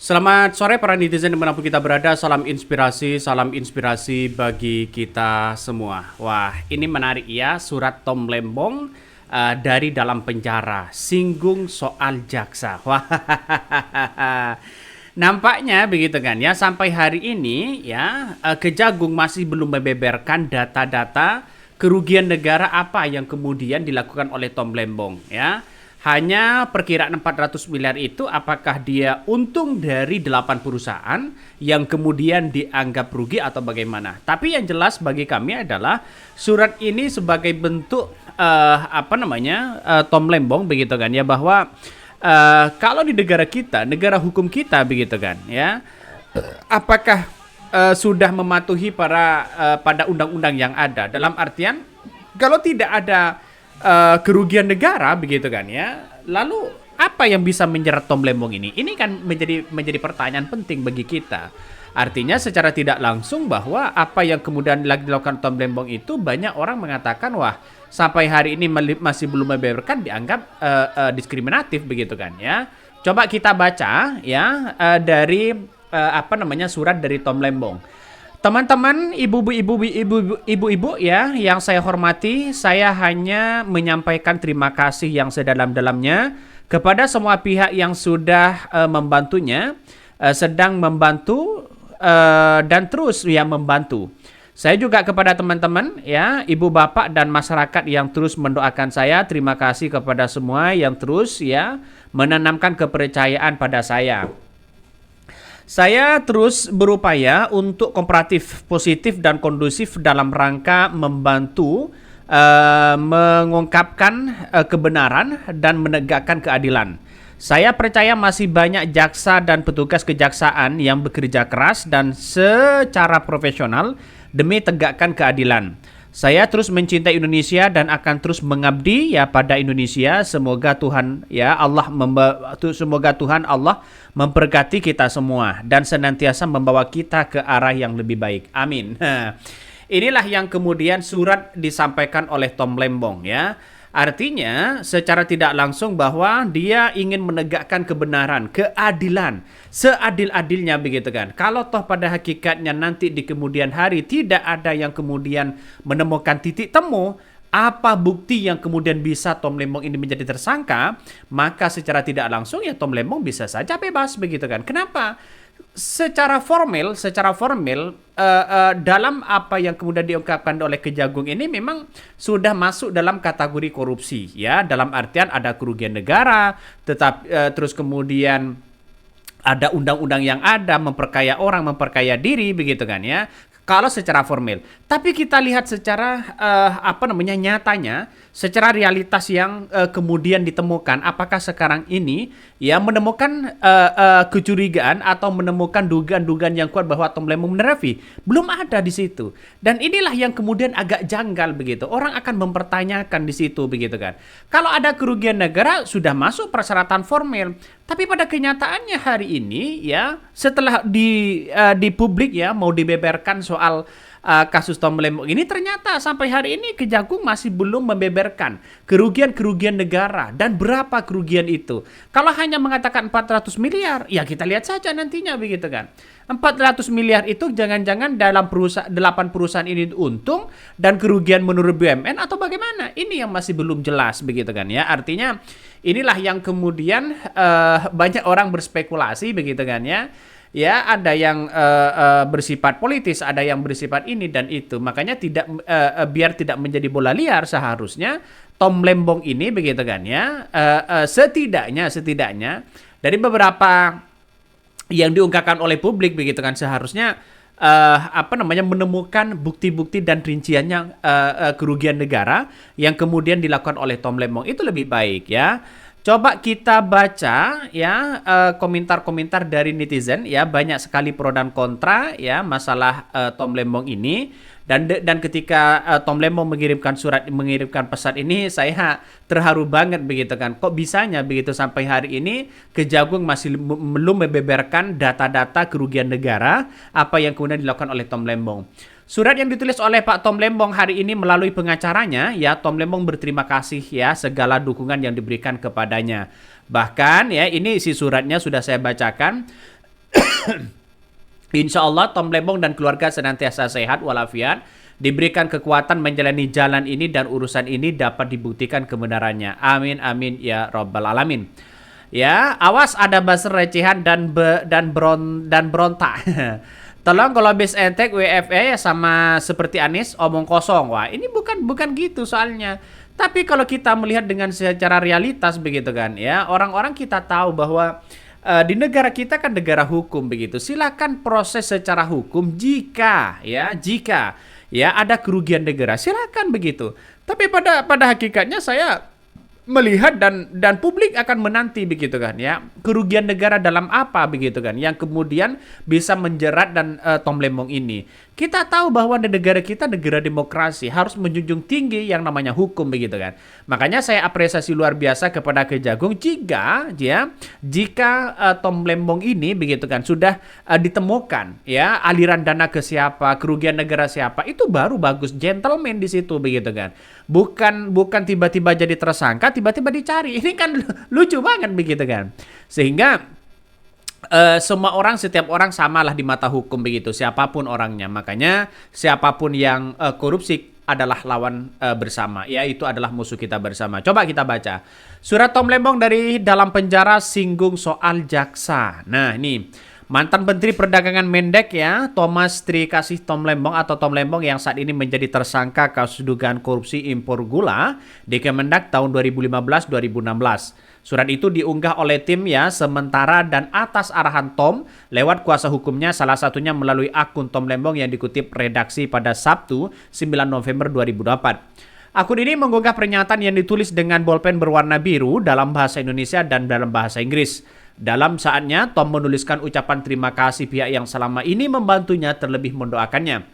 Selamat sore para netizen dimanapun kita berada, salam inspirasi bagi kita semua. Wah, ini menarik ya, surat Tom Lembong dari dalam penjara, singgung soal jaksa. Wah, nampaknya begitu kan ya, sampai hari ini ya, Kejagung masih belum membeberkan data-data kerugian negara apa yang kemudian dilakukan oleh Tom Lembong ya. Hanya perkiraan 400 miliar itu apakah dia untung dari 8 perusahaan yang kemudian dianggap rugi atau bagaimana. Tapi yang jelas bagi kami adalah surat ini sebagai bentuk Tom Lembong begitu kan ya, bahwa kalau di negara kita, negara hukum kita begitu kan ya, apakah sudah mematuhi pada undang-undang yang ada, dalam artian kalau tidak ada kerugian negara begitu kan ya. Lalu apa yang bisa menjerat Tom Lembong ini? Ini kan menjadi pertanyaan penting bagi kita. Artinya secara tidak langsung bahwa apa yang kemudian dilakukan Tom Lembong itu, banyak orang mengatakan wah, sampai hari ini masih belum membeberkan, dianggap diskriminatif begitu kan ya. Coba kita baca ya dari surat dari Tom Lembong. Teman-teman, ibu-ibu ya, yang saya hormati, saya hanya menyampaikan terima kasih yang sedalam-dalamnya kepada semua pihak yang sudah membantunya, sedang membantu dan terus ya membantu. Saya juga kepada teman-teman ya, ibu bapak dan masyarakat yang terus mendoakan saya, terima kasih kepada semua yang terus ya menanamkan kepercayaan pada saya. Saya terus berupaya untuk kooperatif, positif, dan kondusif dalam rangka membantu mengungkapkan kebenaran dan menegakkan keadilan. Saya percaya masih banyak jaksa dan petugas kejaksaan yang bekerja keras dan secara profesional demi tegakkan keadilan. Saya terus mencintai Indonesia dan akan terus mengabdi ya pada Indonesia. Semoga Tuhan Allah memberkati kita semua dan senantiasa membawa kita ke arah yang lebih baik. Amin. Inilah yang kemudian surat disampaikan oleh Tom Lembong ya. Artinya secara tidak langsung bahwa dia ingin menegakkan kebenaran, keadilan, seadil-adilnya begitu kan. Kalau toh pada hakikatnya nanti di kemudian hari tidak ada yang kemudian menemukan titik temu, apa bukti yang kemudian bisa Tom Lembong ini menjadi tersangka, maka secara tidak langsung ya Tom Lembong bisa saja bebas begitu kan. Kenapa? Secara formal dalam apa yang kemudian diungkapkan oleh Kejagung ini memang sudah masuk dalam kategori korupsi ya, dalam artian ada kerugian negara, terus kemudian ada undang-undang yang ada, memperkaya orang, memperkaya diri begitu kan ya. Kalau secara formal, tapi kita lihat secara nyatanya, secara realitas yang kemudian ditemukan, apakah sekarang ini ya menemukan kecurigaan atau menemukan dugaan-dugaan yang kuat bahwa Tom Lembong menerfi, belum ada di situ. Dan inilah yang kemudian agak janggal begitu. Orang akan mempertanyakan di situ begitu kan. Kalau ada kerugian negara sudah masuk persyaratan formal, tapi pada kenyataannya hari ini ya setelah di publik ya mau dibeberkan soal kasus Tom Lembong ini, ternyata sampai hari ini Kejagung masih belum membeberkan kerugian-kerugian negara dan berapa kerugian itu. Kalau hanya mengatakan 400 miliar, ya kita lihat saja nantinya begitu kan. 400 miliar itu jangan-jangan dalam 8 perusahaan ini untung dan kerugian menurut BUMN atau bagaimana? Ini yang masih belum jelas begitu kan ya. Artinya inilah yang kemudian banyak orang berspekulasi begitu kan ya. Ya, ada yang bersifat politis, ada yang bersifat ini dan itu. Makanya biar tidak menjadi bola liar, seharusnya Tom Lembong ini begitu kan ya, setidaknya dari beberapa yang diungkapkan oleh publik begitu kan, seharusnya menemukan bukti-bukti dan rinciannya kerugian negara yang kemudian dilakukan oleh Tom Lembong itu lebih baik ya. Coba kita baca ya komentar-komentar dari netizen ya, banyak sekali pro dan kontra ya masalah Tom Lembong ini. Dan ketika Tom Lembong mengirimkan pesan ini, saya terharu banget begitu kan. Kok bisanya begitu sampai hari ini Kejagung masih belum membeberkan data-data kerugian negara apa yang kemudian dilakukan oleh Tom Lembong. Surat yang ditulis oleh Pak Tom Lembong hari ini melalui pengacaranya, ya, Tom Lembong berterima kasih ya segala dukungan yang diberikan kepadanya. Bahkan ya, ini isi suratnya sudah saya bacakan. Insya Allah Tom Lembong dan keluarga senantiasa sehat walafiat, diberikan kekuatan menjalani jalan ini dan urusan ini dapat dibuktikan kebenarannya. Amin amin ya rabbal alamin. Ya, awas ada buzzer recehan dan berontak. Tolong kalau habis entek WFE ya sama seperti Anies omong kosong. Wah, ini bukan gitu soalnya. Tapi kalau kita melihat dengan secara realitas begitu kan ya, orang-orang kita tahu bahwa di negara kita kan negara hukum begitu. Silakan proses secara hukum jika ya ada kerugian negara, silakan begitu. Tapi pada hakikatnya saya melihat dan publik akan menanti begitu kan ya, kerugian negara dalam apa begitu kan yang kemudian bisa menjerat dan Tom Lembong ini. Kita tahu bahwa di negara kita negara demokrasi harus menjunjung tinggi yang namanya hukum begitu kan. Makanya saya apresiasi luar biasa kepada Kejagung jika Tom Lembong ini begitu kan sudah ditemukan ya aliran dana ke siapa, kerugian negara siapa, itu baru bagus, gentleman di situ begitu kan. Bukan tiba-tiba jadi tersangka, tiba-tiba dicari. Ini kan lucu banget begitu kan. Sehingga semua orang, setiap orang samalah di mata hukum begitu, siapapun orangnya. Makanya siapapun yang korupsi adalah lawan bersama, yaitu adalah musuh kita bersama. Coba kita baca surat Tom Lembong dari dalam penjara singgung soal jaksa. Nah ini mantan Menteri Perdagangan Mendek ya, Thomas Trikasih Tom Lembong atau Tom Lembong yang saat ini menjadi tersangka kasus dugaan korupsi impor gula di Kemendak tahun 2015-2016. Surat itu diunggah oleh tim ya sementara dan atas arahan Tom lewat kuasa hukumnya, salah satunya melalui akun Tom Lembong yang dikutip redaksi pada Sabtu 9 November 2024. Akun ini mengunggah pernyataan yang ditulis dengan bolpen berwarna biru dalam bahasa Indonesia dan dalam bahasa Inggris. Dalam saatnya Tom menuliskan ucapan terima kasih pihak yang selama ini membantunya terlebih mendoakannya.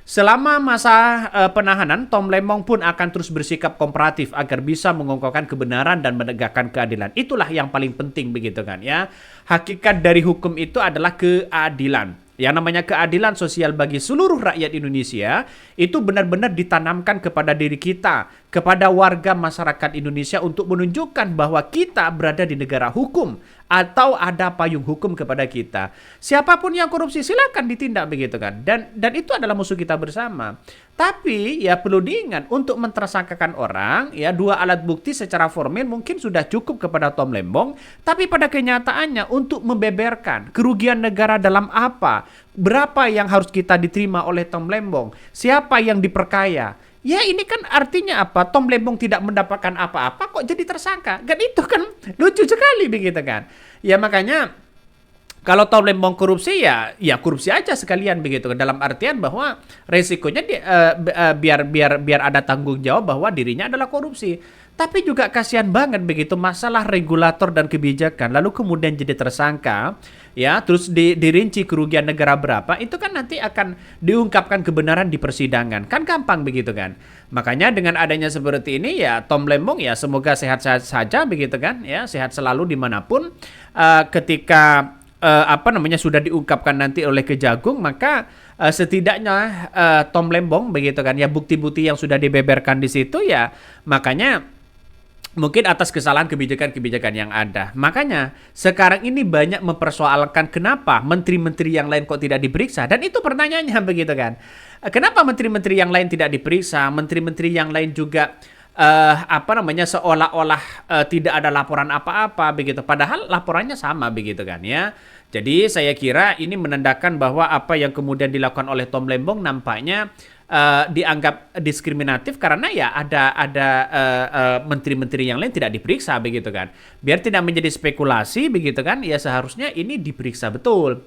Selama masa penahanan, Tom Lembong pun akan terus bersikap kooperatif agar bisa mengungkapkan kebenaran dan menegakkan keadilan. Itulah yang paling penting begitu kan ya. Hakikat dari hukum itu adalah keadilan. Yang namanya keadilan sosial bagi seluruh rakyat Indonesia itu benar-benar ditanamkan kepada diri kita, kepada warga masyarakat Indonesia untuk menunjukkan bahwa kita berada di negara hukum atau ada payung hukum kepada kita. Siapapun yang korupsi silakan ditindak begitu kan. Dan itu adalah musuh kita bersama. Tapi ya perlu diingat untuk mentersangkakan orang ya, dua alat bukti secara formil mungkin sudah cukup kepada Tom Lembong, tapi pada kenyataannya untuk membeberkan kerugian negara dalam apa, berapa yang harus kita diterima oleh Tom Lembong, siapa yang diperkaya. Ya ini kan artinya apa? Tom Lembong tidak mendapatkan apa-apa kok jadi tersangka. Kan itu kan lucu sekali begitu kan. Ya makanya kalau Tom Lembong korupsi ya korupsi aja sekalian begitu. Dalam artian bahwa resikonya biar ada tanggung jawab bahwa dirinya adalah korupsi. Tapi juga kasihan banget begitu masalah regulator dan kebijakan lalu kemudian jadi tersangka ya, terus dirinci kerugian negara berapa, itu kan nanti akan diungkapkan kebenaran di persidangan. Kan gampang begitu kan. Makanya dengan adanya seperti ini ya Tom Lembong ya semoga sehat-sehat saja begitu kan ya, sehat selalu dimanapun. Ketika sudah diungkapkan nanti oleh Kejagung, maka setidaknya Tom Lembong begitu kan ya, bukti-bukti yang sudah dibeberkan di situ ya, makanya mungkin atas kesalahan kebijakan-kebijakan yang ada. Makanya sekarang ini banyak mempersoalkan kenapa menteri-menteri yang lain kok tidak diperiksa. Dan itu pertanyaannya begitu kan. Kenapa menteri-menteri yang lain tidak diperiksa? Menteri-menteri yang lain juga seolah-olah tidak ada laporan apa-apa begitu. Padahal laporannya sama begitu kan ya. Jadi saya kira ini menandakan bahwa apa yang kemudian dilakukan oleh Tom Lembong nampaknya dianggap diskriminatif karena ya ada menteri-menteri yang lain tidak diperiksa begitu kan. Biar tidak menjadi spekulasi begitu kan, ya seharusnya ini diperiksa betul.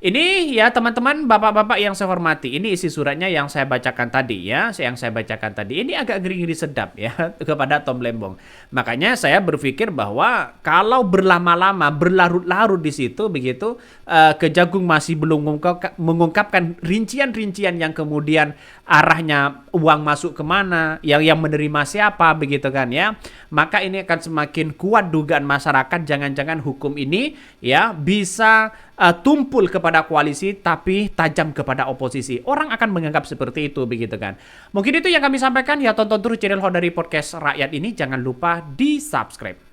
Ini ya teman-teman, bapak-bapak yang saya hormati, ini isi suratnya yang saya bacakan tadi ya, ini agak ngeri-ngeri sedap ya kepada Tom Lembong. Makanya saya berpikir bahwa kalau berlama-lama, berlarut-larut di situ begitu, Kejagung masih belum mengungkapkan rincian-rincian yang kemudian arahnya uang masuk kemana, yang menerima siapa begitu kan ya, maka ini akan semakin kuat dugaan masyarakat jangan-jangan hukum ini ya bisa tumpul kepada koalisi tapi tajam kepada oposisi. Orang akan menganggap seperti itu begitu kan. Mungkin itu yang kami sampaikan ya, tonton terus channel Honda Podcast Rakyat ini, jangan lupa di subscribe.